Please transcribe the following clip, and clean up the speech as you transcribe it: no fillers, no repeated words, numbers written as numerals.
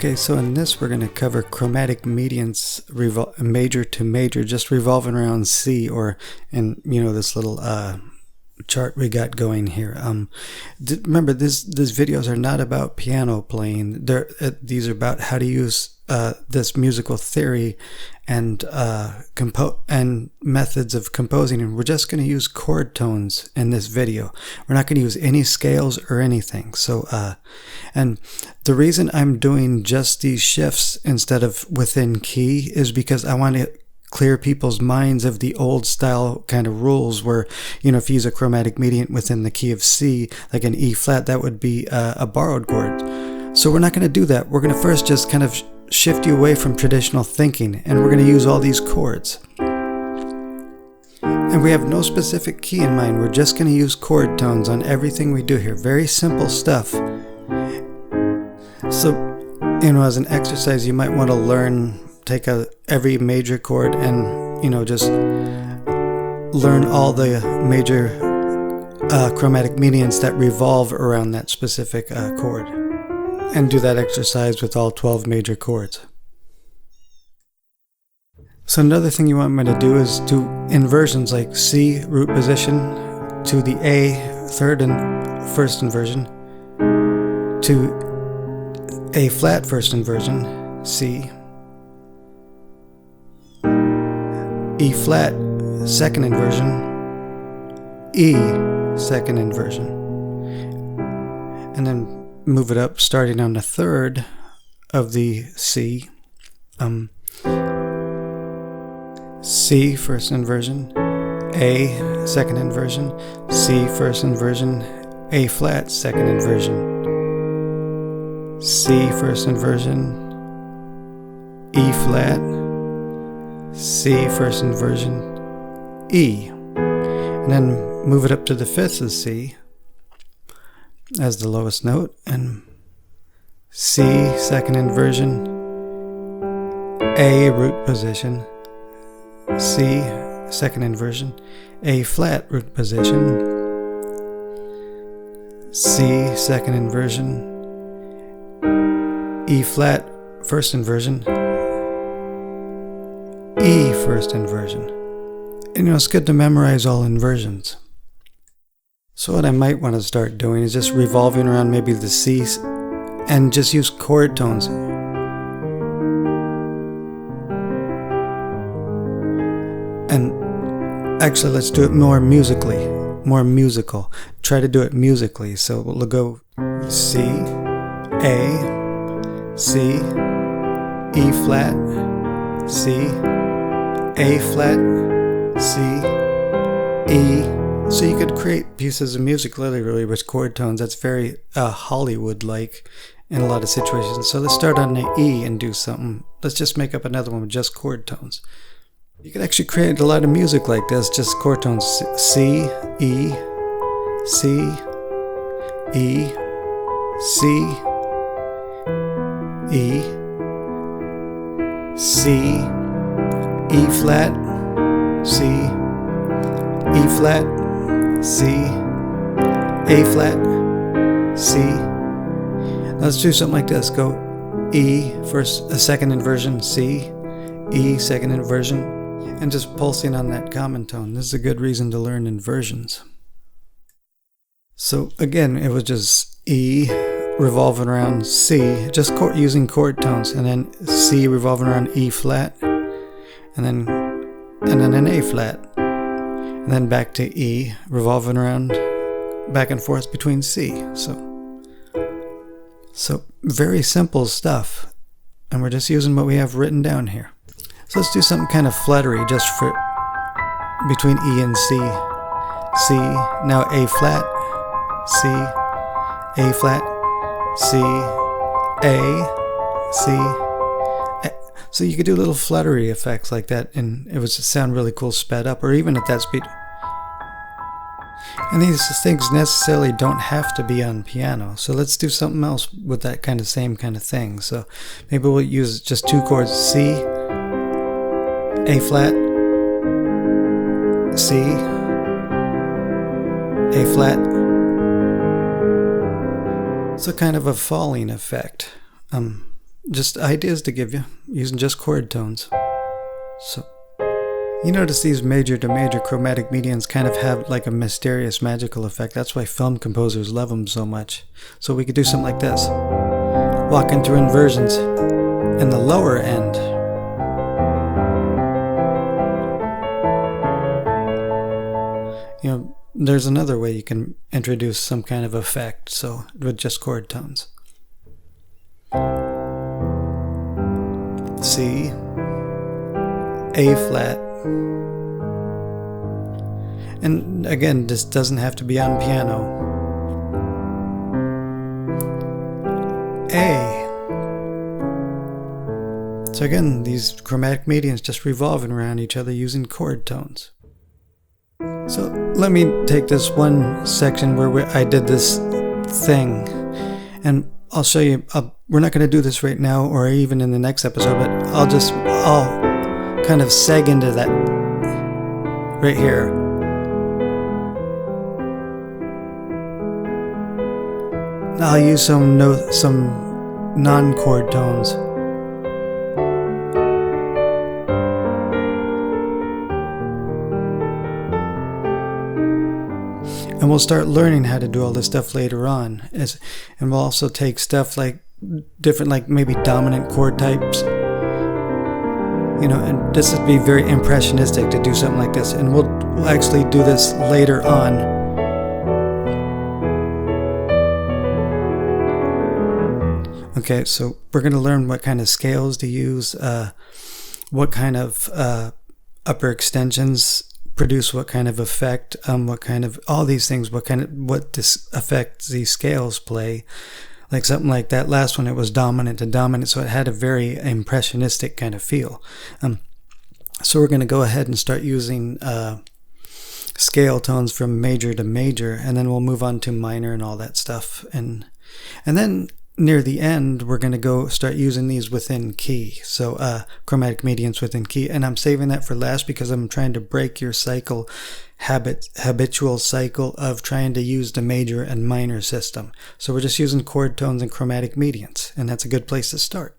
Okay, so in this we're going to cover chromatic mediants, major to major, just revolving around C, or in this little chart we got going here. Remember, these videos are not about piano playing. These are about how to use this musical theory and methods of composing, and we're just going to use chord tones in this video. We're not going to use any scales or anything. So and the reason I'm doing just these shifts instead of within key is because I want to clear people's minds of the old style kind of rules where, if you use a chromatic mediant within the key of C, like an E flat, that would be a borrowed chord. So we're not going to do that. We're going to first just kind of shift you away from traditional thinking, and we're going to use all these chords. And we have no specific key in mind. We're just going to use chord tones on everything we do here. Very simple stuff. So, as an exercise, you might want to learn, take every major chord and, just learn all the major chromatic mediants that revolve around that specific chord. And do that exercise with all 12 major chords. So another thing you want me to do is do inversions like C root position to the A third and first inversion, to A flat first inversion, C, E flat second inversion, E second inversion, and then move it up starting on the third of the C. C first inversion, A second inversion, C first inversion, A flat second inversion, C first inversion, E flat, C first inversion, E, and then move it up to the fifth of C as the lowest note, and C second inversion, A root position, C second inversion, A flat root position, C second inversion, E flat first inversion, E first inversion. And it's good to memorize all inversions. So what I might want to start doing is just revolving around maybe the C and just use chord tones. And actually, let's do it more musically, more musical. Try to do it musically. So we'll go C, A, C, E flat, C, A flat, C, E. So you could create pieces of music literally with chord tones. That's very Hollywood-like in a lot of situations. So let's start on the E and do something. Let's just make up another one with just chord tones. You could actually create a lot of music like this, just chord tones. C, E, C, E, C, E, C, E flat, C, E flat, C, A flat, C. Let's do something like this. Go E first, a second inversion, C, E second inversion, and just pulsing on that common tone. This is a good reason to learn inversions. So again, it was just E revolving around C, just using chord tones, and then C revolving around E flat, and then an A flat. And then back to E, revolving around back and forth between C. So very simple stuff. And we're just using what we have written down here. So let's do something kind of fluttery just for between E and C. C, now A flat, C, A flat, C, A, C. So you could do little fluttery effects like that, and it would sound really cool sped up, or even at that speed. And these things necessarily don't have to be on piano. So let's do something else with that same kind of thing. So maybe we'll use just two chords, C, A flat, C, A flat. So kind of a falling effect. just ideas to give you using just chord tones. So you notice these major to major chromatic medians kind of have like a mysterious magical effect. That's why film composers love them so much. So we could do something like this. Walking through inversions in the lower end. You know, there's another way you can introduce some kind of effect, so with just chord tones. C, A flat. And again, this doesn't have to be on piano. A. So again, these chromatic medians just revolving around each other using chord tones. So let me take this one section where I did this thing, and I'll show you. We're not going to do this right now or even in the next episode, but I'll kind of seg into that right here. I'll use some non-chord tones. And we'll start learning how to do all this stuff later on. And we'll also take stuff like different, like maybe dominant chord types. You know, and this would be very impressionistic to do something like this. And we'll actually do this later on. Okay, so we're going to learn what kind of scales to use, what kind of upper extensions produce what kind of effect, what kind of all these things, what this effect these scales play. Like something like that last one, it was dominant to dominant, so it had a very impressionistic kind of feel. So we're going to go ahead and start using scale tones from major to major, and then we'll move on to minor and all that stuff. And then near the end, we're going to start using these within key. So chromatic medians within key. And I'm saving that for last because I'm trying to break your habitual cycle of trying to use the major and minor system. So we're just using chord tones and chromatic medians. And that's a good place to start.